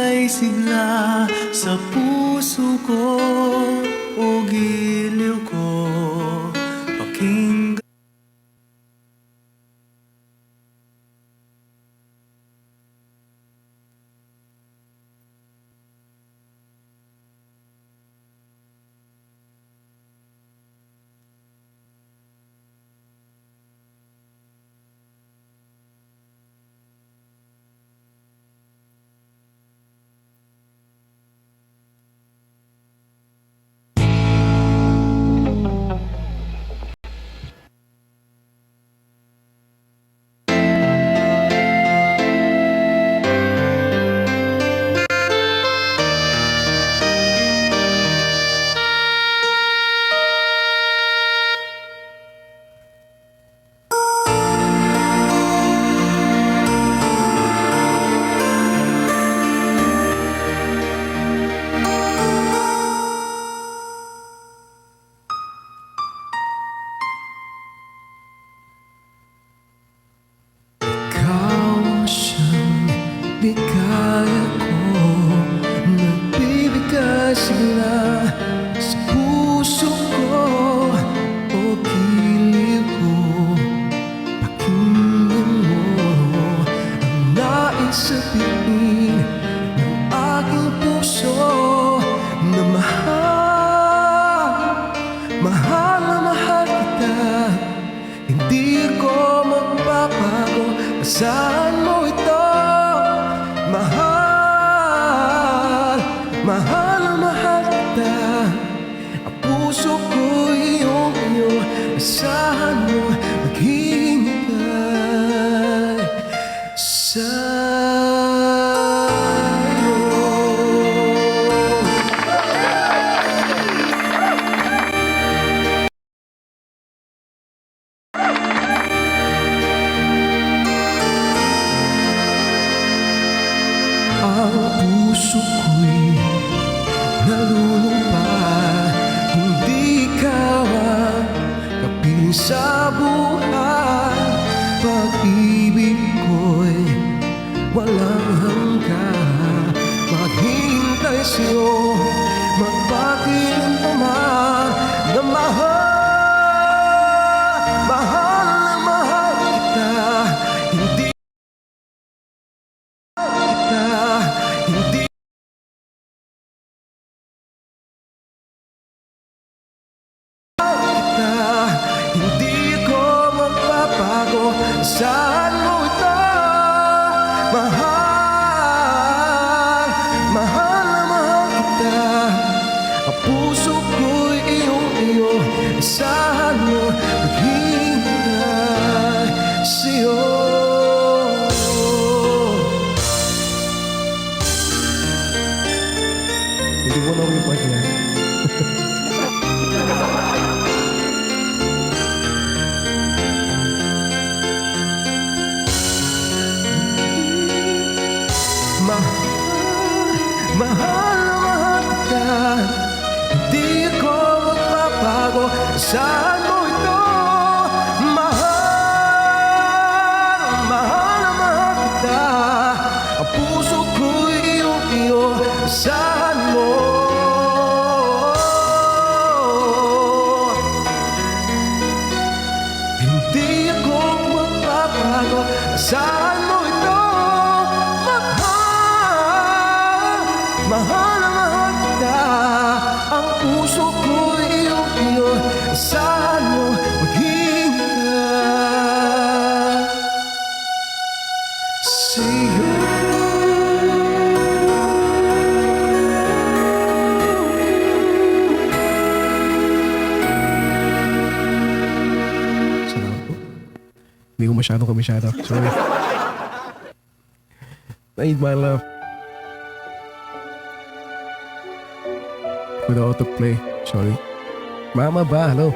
ika'y sigla sa puso ko o giliw ko. Pakinggan Ligaya ko, nagbibigay sigla sa puso ko o giliw ko. Pakinggan mo ang nais sabihin ng aking puso na mahal na mahal kita. Hindi ko magbabago, asahan mo ito. Mahal na mahal kita. Ang puso ko'y iyong asahan mo, maghihintay sa'yo. Ang puso ko'y nalulumpa, hindi ka makapiling sa buhay. Pag-ibig ko'y walang hanggan, maghintay sa'yo, magpakilang naman na mahal na mahal kita. Hindi Hindi ko magbabago, saan mo ito? Mahal na mahal kita. Ang puso ko'y iyong-iyo, saan mo maghihintay sa'yo. Hindi mo na yung part niya. Mahal na mahal kita. Hindi ko magbabago, saan mo ito? Mahal na mahal kita. Ang puso ko'y iyong-iyo, saan mo? Hindi ako magbabago, saan mo ito? Mahal na mahal kita. Ang puso ko'y iyong-iyo, saan mo maghihintay sa'yo. Salamat po. Hindi ko masyadong komisyado. Sorry. I need my love. With the autoplay, sorry. Mama ba? Hello?